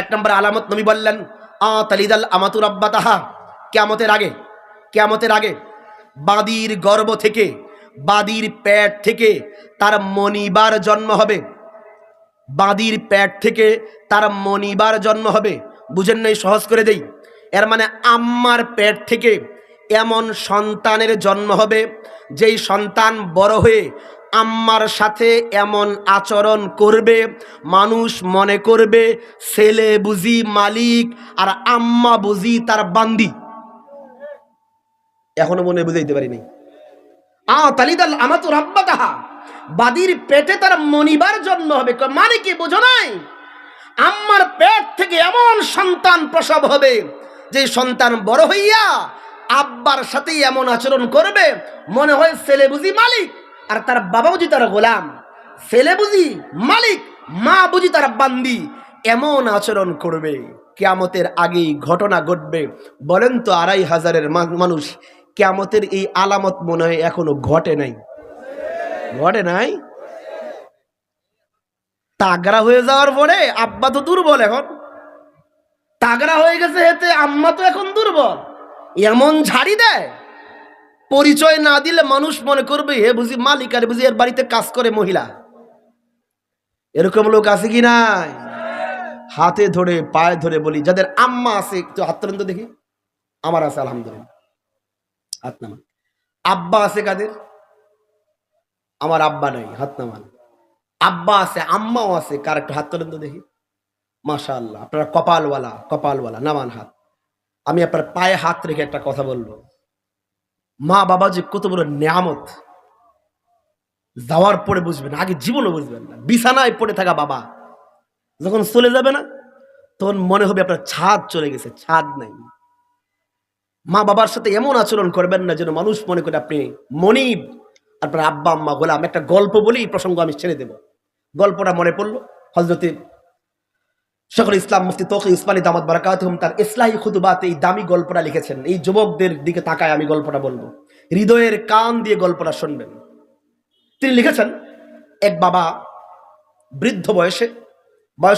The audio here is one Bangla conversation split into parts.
এক নম্বর আলামত নবী বললেন তালিদাল আমাতু রাব্বাতাহা, কিয়ামতের আগে বাদীর গর্ভ থেকে, বাদীর পেট থেকে তার মনিবার জন্ম হবে। বাদীর পেট থেকে তার মনিবার জন্ম হবে। বুঝেন নাই? সহজ করে দেই। এর মানে আম্মার পেট থেকে এমন সন্তানের জন্ম হবে যেই সন্তান বড় হয়ে আম্মার সাথে এমন আচরণ করবে, মানুষ মনে করবে ছেলে বুঝি মালিক আর আম্মা বুঝি তার বান্দি। এখনো মনে বুঝাইতে পারিনি। তালিদাল আমাতু রাব্বাতাহা, বাদীর পেটে তার মনিবার জন্ম হবে। মানে কি বুঝো নাই? আম্মার পেট থেকে এমন সন্তান প্রসব হবে যে সন্তান বড় হইয়া আব্বার সাথে এমন আচরণ করবে মনে হয় ছেলে বুঝি মালিক আর তার বাবা বুঝি তার গোলাম। ছেলে বুঝি মালিক, মা বুঝি তার বান্দি। এমন আচরণ করবে, কিয়ামতের আগেই ঘটনা ঘটবে। বলেন তো ২৫০০-এর মানুষ, কিয়ামতের এই আলামত মনে হয় এখনো ঘটে নাই? তাগড়া হয়ে যাওয়ার পরে আব্বা তো দুর্বল, এখন তাগড়া হয়ে গেছে হেতে আম্মা তো এখন দুর্বল। এমন ঝাড়ি দেয়, পরিচয় না দিলে মানুষ মনে করবে হে বুঝি মালিক আর বুঝি এর বাড়িতে কাজ করে মহিলা। এরকম লোক আছে কি নাই? হাতে ধরে পায়ে ধরে বলি, যাদের আম্মা আছে একটু হাত তোলেন তো দেখি। আমার আছে আলহামদুলিল্লাহ, হাত নামান। আব্বা আছে কাদের? আমার আব্বা নাই, হাত নামান। আব্বা আছে, আম্মাও আছে, কার একটু হাত তোলেন তো দেখি। মাশাআল্লাহ, আপনারা কপালওয়ালা, নামান হাত। আমি আপনার পায়ে হাত রেখে একটা কথা বলবো। মা বাবা যে কত বড় নিয়ামত, যাওয়ার পরে বুঝবেন, আগে জীবনও বুঝবেন না। বিছানায় পড়ে থাকা বাবা যখন চলে যাবে না, তখন মনে হবে আপনার ছাদ চলে গেছে, ছাদ নাই। মা বাবার সাথে এমন আচরণ করবেন না যেন মানুষ মনে করে আপনি মনিব, আপনার আব্বা আম্মা গোলাম। একটা গল্প বলি, প্রসঙ্গ আমি ছেড়ে দেব। গল্পটা মনে পড়লো, হযরতে শেখুল ইসলাম মুফতি তকি উসমানী দামাত বারাকাতুহুম তার ইসলাহি খুতুবাতে এই দামি গল্পটা লিখেছেন। এই যুবকদের দিকে তাকায় আমি গল্পটা বলবো, হৃদয়ের কান দিয়ে গল্পটা শুনবেন। তিনি লিখেছেন, এক বাবা বৃদ্ধ বয়স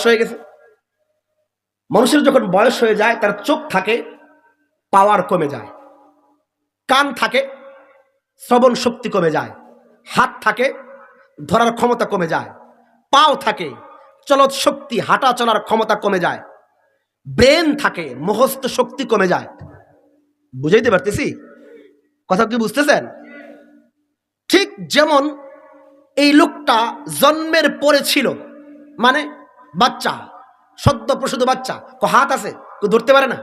হয়ে গেছে। মানুষের যখন বয়স হয়ে যায় তার চোখ থাকে, পাওয়ার কমে যায়। কান থাকে, শ্রবণ শক্তি কমে যায়। হাত থাকে, ধরার ক্ষমতা কমে যায়। পাও থাকে, চলৎ শক্তি, হাঁটা চলার ক্ষমতা কমে যায়। ব্রেন থাকে, মুখস্থ শক্তি কমে যায়। বুঝাইতে পারতেছি? কথা কি বুঝতেছেন? ঠিক যেমন এই লোকটা জন্মের পরে ছিল, মানে বাচ্চা, সদ্য প্রসূত বাচ্চা, হাত আছে, কেউ ধরতে পারে না।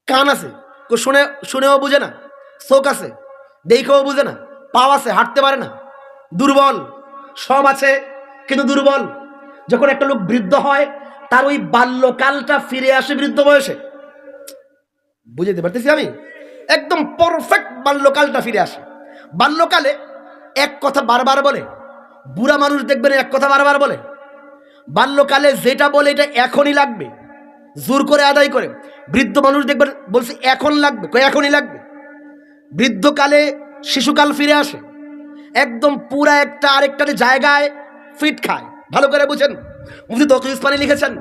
কান আছে, কেউ শুনেও বুঝে না। চোখ আছে, দেখেও বুঝে না। পাও আছে, হাঁটতে পারে না, দুর্বল। সব আছে কিন্তু দুর্বল। যখন একটা লোক বৃদ্ধ হয়, তার ওই বাল্যকালটা ফিরে আসে বৃদ্ধ বয়সে। বুঝতে পারতেছি আমি? একদম পারফেক্ট বাল্যকালটা ফিরে আসে। বাল্যকালে এক কথা বারবার বলে, বুড়া মানুষ দেখবেন এক কথা বারবার বলে। বাল্যকালে যেটা বলে এটা এখনই লাগবে, জোর করে আদায় করে। বৃদ্ধ মানুষ দেখবেন বলছে এখন লাগবে, এখনই লাগবে। বৃদ্ধকালে শিশুকাল ফিরে আসে, একদম পুরা একটা আরেকটার জায়গায় ফিট খায়। ভালো করে বুঝেন। মুফতি তকি উসমানী লিখেছেন,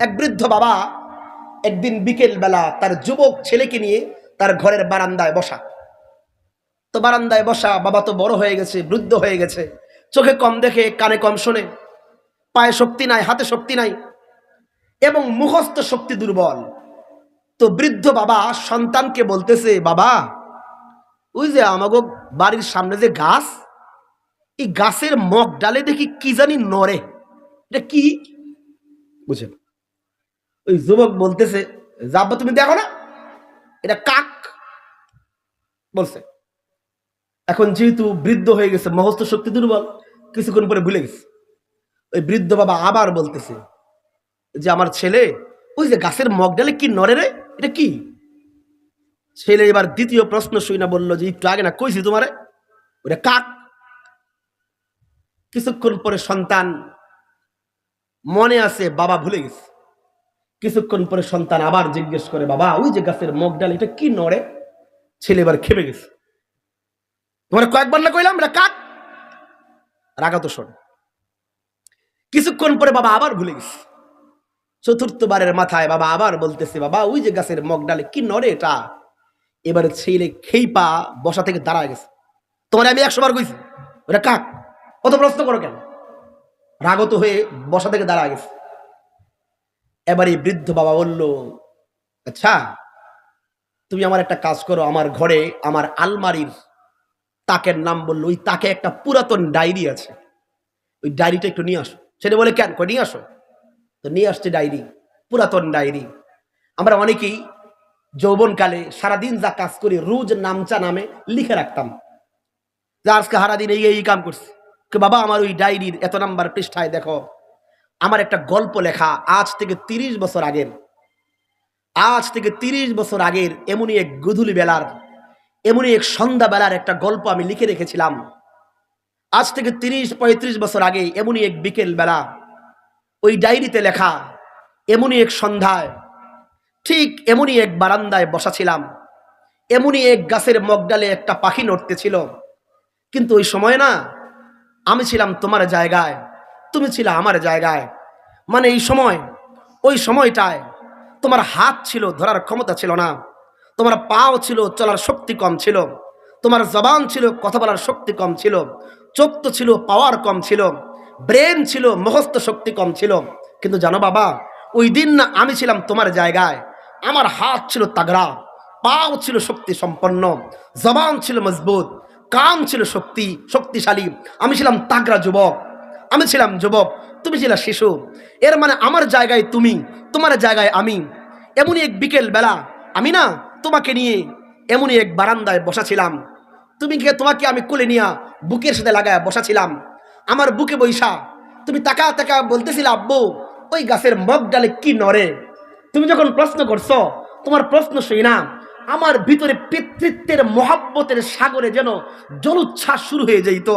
এক বৃদ্ধ বাবা একদিন বিকেল বেলা তার যুবক ছেলেকে নিয়ে তার ঘরের বারান্দায় বসা। তো বারান্দায় বসা, বাবা তো বড় হয়ে গেছে, বৃদ্ধ হয়ে গেছে, চোখে কম দেখে, কানে কম শোনে, পায়ে শক্তি নাই, হাতে শক্তি নাই, এবং মুখস্থ শক্তি দুর্বল। তো বৃদ্ধ বাবা সন্তানকে বলতেছে, বাবা ওই যে আমাগো বাড়ির সামনে যে গাছ, এই গাছের মগ ডালে দেখি কি জানি নড়ে, এটা কি? বুঝেন? ওই যুবক বলতেছে, যাব্বা তুমি দেখো না, এটা কাক বলছে। এখন যেহেতু বৃদ্ধ হয়ে গেছে, মুখস্থ শক্তি দুর্বল, কিছুক্ষণ পরে ভুলে গেছে। ওই বৃদ্ধ বাবা আবার বলতেছে যে আমার ছেলে ওই যে গাছের মগ ডালে কি নড়ে রে, এটা কি? ছেলে এবার দ্বিতীয় প্রশ্ন শুই না বললো যে একটু আগে না কইছি তোমারে, ওটা কাক। কিছুক্ষণ পরে সন্তান মনে আছে, বাবা ভুলে গেছে। কিছুক্ষণ পরে সন্তান আবার জিজ্ঞেস করে, বাবা ওই যে গাছের মগ ডাল এটা কি নড়ে? ছেলে এবার খেপে গেছে, তোমার কয়েকবার না কইলাম এটা কাক। রাগা তো শোন। কিছুক্ষণ পরে বাবা আবার ভুলে গেছে। চতুর্থবারের মাথায় বাবা আবার বলতেছে, বাবা ওই যে গাছের মগ ডালে কি নড়ে এটা। এবারে ছেলে খেই পা বসা থেকে দাঁড়ায় গেছে। তোমার আমি 100 বার কইছি ওটা কাক, অত প্রশ্ন করো কেন? রাগত হয়ে বসা থেকে দাঁড়ায় গেছে। এবারে বৃদ্ধ বাবা বলল, আচ্ছা তুমি আমার একটা কাজ করো, আমার ঘরে আমার আলমারির তাকের নাম বললো, ওই তাকে একটা পুরাতন ডায়েরি আছে, ওই ডায়েরিটা একটু নিয়ে আসো। সেটা বলে কেন? কই নিয়ে আসো। তো নিয়ে আসছে ডায়েরি, পুরাতন ডায়েরি। আমরা অনেকেই যৌবনকালে সারাদিন যা কাজ করি রোজ নামচা নামে লিখে রাখতাম যে আজকে সারাদিন এই কাম করছি। বাবা আমার ওই ডায়েরির এত নাম্বার পৃষ্ঠায় দেখো আমার একটা গল্প লেখা আজ থেকে 30 বছর আগের, আজ থেকে 30 বছর আগের এমনই এক গধূলি বেলার, এমনই এক সন্ধ্যা বেলার একটা গল্প আমি লিখে রেখেছিলাম। আজ থেকে 30-35 বছর আগে এমনই এক বিকেল বেলা ওই ডায়েরিতে লেখা, এমনই এক সন্ধ্যায় ঠিক এমনই এক বারান্দায় বসা ছিলাম, এমনই এক গাছের মগডালে একটা পাখি নড়তেছিল। কিন্তু ওই সময় না আমি ছিলাম তোমার জায়গায়, তুমি ছিলে আমার জায়গায়। মানে এই সময়, ওই সময়টায় তোমার হাত ছিল, ধরার ক্ষমতা ছিল না, তোমার পাও ছিল, চলার শক্তি কম ছিল, তোমার জবান ছিল, কথা বলার শক্তি কম ছিল, চোখ তো ছিল, পাওয়ার কম ছিল, ব্রেন ছিল, মুখস্থ শক্তি কম ছিল। কিন্তু জানো বাবা, ওই দিন না আমি ছিলাম তোমার জায়গায়, আমার হাত ছিল তাগড়া, পাও ছিল শক্তি সম্পন্ন, জবান ছিল মজবুত, কান ছিল শক্তিশালী। আমি ছিলাম তাগড়া যুবক, আমি ছিলাম যুবক, তুমি ছিলে শিশু। এর মানে আমার জায়গায় তুমি, তোমার জায়গায় আমি। এমনই এক বিকেল বেলা আমি না তোমাকে নিয়ে এমনই এক বারান্দায় বসাছিলাম, তোমাকে আমি কোলে নিয়ে বুকের সাথে লাগায় বসাছিলাম। আমার বুকে বৈশা তুমি তাকা তাকা বলতেছিলে, আব্বু ওই গাছের মগ ডালে কি নড়ে। তুমি যখন প্রশ্ন করছো, তোমার প্রশ্ন শুই না আমার ভিতরে পিতৃত্বের মহাব্বতের সাগরে যেন জলোচ্ছ্বাস শুরু হয়ে যেত।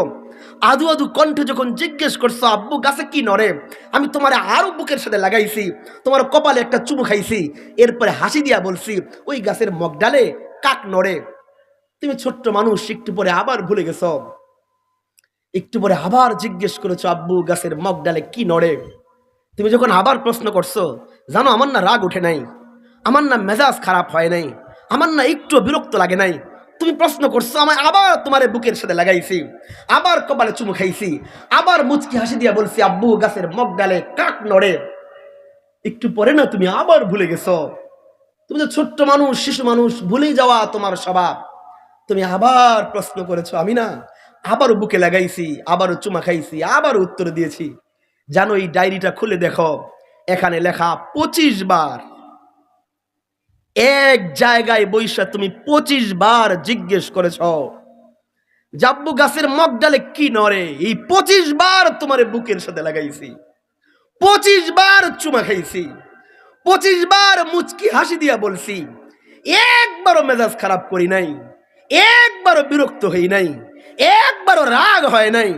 আদু আদু কণ্ঠে যখন জিজ্ঞেস করছো আব্বু গাছে কি নড়ে, আমি তোমার আরো বুকের সাথে লাগাইছি, তোমার কপালে একটা চুমু খাইছি, এরপরে হাসি দিয়া বলছি ওই গাছের মগ ডালে কাক নড়ে। তুমি ছোট্ট মানুষ, একটু পরে আবার ভুলে গেছ, একটু পরে আবার জিজ্ঞেস করেছো আব্বু গাছের মগ ডালে কি নড়ে। তুমি যখন আবার প্রশ্ন করছো, জানো আমার না রাগ উঠে নাই, আমার না মেজাজ খারাপ হয় নাই, আমার না একটু বিরক্ত লাগে নাই। তুমি প্রশ্ন করছো, আমায় আবার তোমার বুকের সাথে লাগাইছি, আবার কপালে চুমু খাইছি, আবার মুচকি হাসি দিয়া বলছি আব্বু গাছের মগ ডালে কাক নড়ে। একটু পরে না তুমি আবার ভুলে গেছো। তুমি তো ছোট্ট মানুষ, শিশু মানুষ, ভুলে যাওয়া তোমার স্বভাব। তুমি আবার প্রশ্ন করেছো, আমি না আবারও বুকে লাগাইছি, আবারও চুমা খাইছি, আবারও উত্তর দিয়েছি। জানো এই ডায়েরিটা খুলে দেখো, এখানে লেখা 25 বার। এক জায়গায় বৈশা তুমি 25 বার জিজ্ঞেস করেছ জাব্বু গাছের মগ ডালে কি নড়ে। এই 25 বার তোমার বুকের সাথে লাগাইছি, 25 বার চুমা খাইছি, 25 বার মুচকি হাসি দিয়া বলছি। একবারও মেজাজ খারাপ করি নাই, একবারও বিরক্ত হই নাই, একবারও রাগ হয় নাই।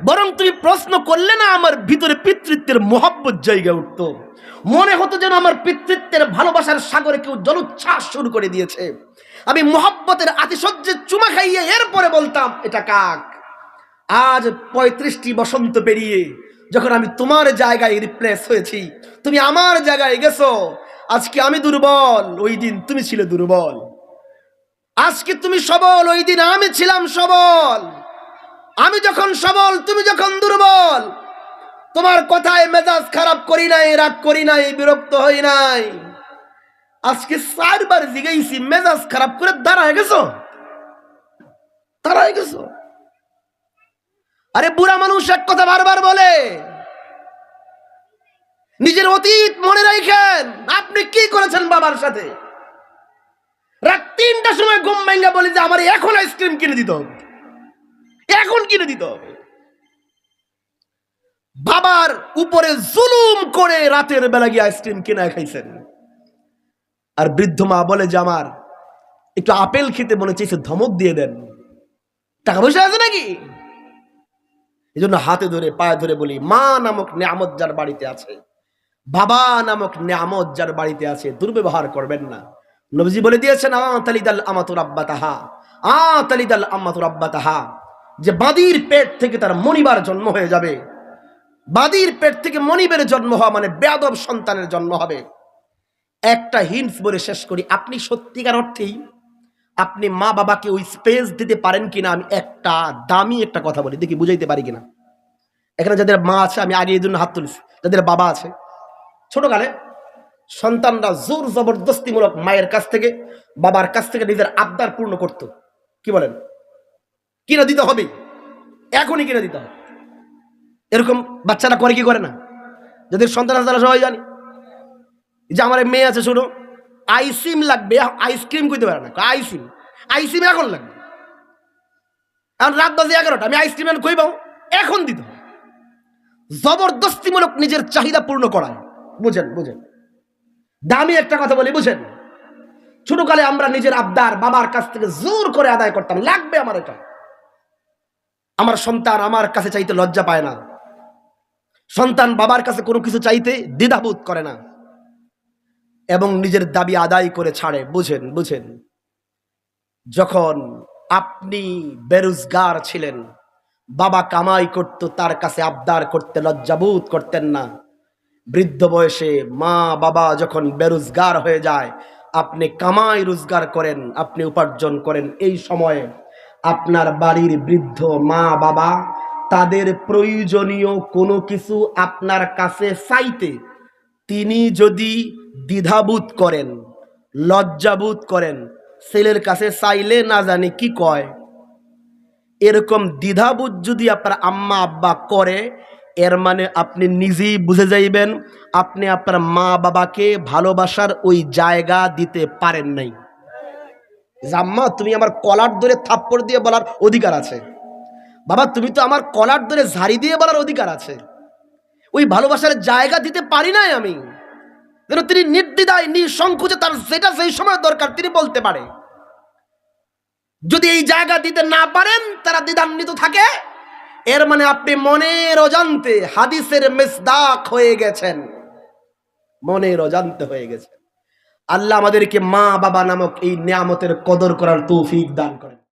বরং তুমি প্রশ্ন করলে না আমার ভিতরে পিতৃত্বের মহব্বত জায়গা উঠতো। মনে হতো যেন আমার পিতৃত্বের ভালোবাসার সাগরে কেউ জলোচ্ছ্বাস শুরু করে দিয়েছে। আমি মহব্বতের আতিশয্যে চুমা খাইয়ে এরপরে বলতাম এটা কাক। আজ 35টি বসন্ত পেরিয়ে যখন আমি তোমার জায়গায় রিপ্লেস হয়েছি, তুমি আমার জায়গায় গেছো। আজকে আমি দুর্বল, ওই দিন তুমি ছিলে দুর্বল। আজকে তুমি সবল, ওই দিন আমি ছিলাম সবল। আমি যখন সবল, তুমি যখন দুর্বল। তোমার কথায় মেজাজ খারাপ করি নাই, রাগ করি নাই, বিরক্ত হই নাই। আজকে 4 বার জিগাইছি, মেজাজ খারাপ করে দাঁড়ায় গেছো, দাঁড়ায় গেছো। আরে বুড়া মানুষ এক কথা বারবার বলে, নিজের অতীত মনে রাখেন। আপনি কি করেছেন বাবার সাথে? রাত 3টার সময় ঘুম ভেঙে বলি যে আমার এখন আইসক্রিম কিনে দিতে হবে, এখন কিনে দিতে হবে। বাবার উপরে জুলুম করে রাতের বেলা গিয়ে আইসক্রিম কিনে খাইছেন। আর বৃদ্ধ মা বলে যে আমার একটু আপেল খেতে মনে চাইছে, ধমক দিয়ে দেন। টাকা পয়সা আছে নাকি? এই জন্য হাতে ধরে পায়ে ধরে বলি, মা নামক নিয়ামত যার বাড়িতে আছে, বাবা নামক নিয়ামত যার বাড়িতে আছে, দুর্ব্যবহার করবেন না। নবীজি বলে দিয়েছেন আতালিদাল আমাতু রাব্বাতাহা, আতালিদাল আমাতু রাব্বাতাহা, যে বাদীর পেট থেকে তার মনিবার জন্ম হয়ে যাবে। বাদীর পেট থেকে মনিবের জন্ম হওয়া মানে বেয়াদব সন্তানের জন্ম হবে। একটা হিন্টস বলে শেষ করি, আপনি সত্যিকার অর্থেই আপনি মা বাবাকে ওই স্পেস দিতে পারেন কিনা। আমি একটা দামি একটা কথা বলি, দেখি বুঝাইতে পারি কিনা। এখানে যাদের মা আছে, আমি আগে এই জন্য হাত তুলেছি, যাদের বাবা আছে, ছোটকালে সন্তানরা জোর জবরদস্তিমূলক মায়ের কাছ থেকে বাবার কাছ থেকে নিজের আবদার পূর্ণ করত। কি বলেন? কিনা দিতে হবে, এখনই কিনা দিতে হবে। এরকম বাচ্চারা করে কি করে না? যাদের সন্তান আছে তারা সবাই জানি যে আমার মেয়ে আছে, শুনো আইসিম লাগবে, আইসক্রিম কইতে পারে না, আইসিম আইসিম এখন লাগবে। এখন রাত বাজে 11টা, আমি আইসক্রিম কই পাবো? এখন দিতে হবে। জবরদস্তিমূলক নিজের চাহিদা পূর্ণ করায়। বুঝেন বুঝেন, দামি একটা কথা বলি, বুঝেন। ছোটকালে আমরা নিজের আবদার বাবার কাছ থেকে জোর করে আদায় করতাম, লাগবে আমার এটা। আমার সন্তান আমার কাছে চাইতে লজ্জা পায় না, সন্তান বাবার কাছে কোনো কিছু চাইতে দ্বিধাবোধ করে না এবং নিজের দাবি আদায় করে ছাড়ে। বুঝেন বুঝেন, যখন আপনি বেরোজগার ছিলেন, বাবা কামাই করত, তার কাছে আবদার করতে লজ্জাবোধ করতেন না। বৃদ্ধ বয়সে মা বাবা যখন বেরোজগার হয়ে যায়, আপনি কামাই রোজগার করেন, আপনি উপার্জন করেন, এই সময়ে আপনার বাড়ির বৃদ্ধ মা বাবা তাদের প্রয়োজনীয় কোনো কিছু আপনার কাছে চাইতে তিনি যদি দ্বিধাবোধ করেন, লজ্জাবোধ করেন, ছেলের কাছে চাইলে না জানি কি কয়, এরকম দ্বিধাবোধ যদি আপনার আম্মা আব্বা করে, এর মানে আপনি নিজেই বুঝে যাইবেন আপনি আপনার মা বাবাকে ভালোবাসার ওই জায়গা দিতে পারেন নাই। আম্মা তুমি আমার কলার ধরে থাপ্পড় দিয়ে বলার অধিকার আছে, বাবা তুমি তো আমার কলার ধরে ঝাড়ি দিয়ে বলার অধিকার আছে, ওই ভালোবাসার জায়গা দিতে পারি নাই আমি। যেন তিনি নির্দ্বিধায় নিঃসংকোচে তার যেটা সেই সময় দরকার তিনি বলতে পারে। যদি এই জায়গা দিতে না পারেন, তারা দ্বিধান্বিত থাকে, এর মানে আপনি মনের অজান্তে হাদিসের মিসদাক হয়ে গেছেন, মনের অজান্তে হয়ে গেছেন। আল্লাহ আমাদেরকে মা বাবা নামক এই নিয়ামতের কদর করার তৌফিক দান করেন।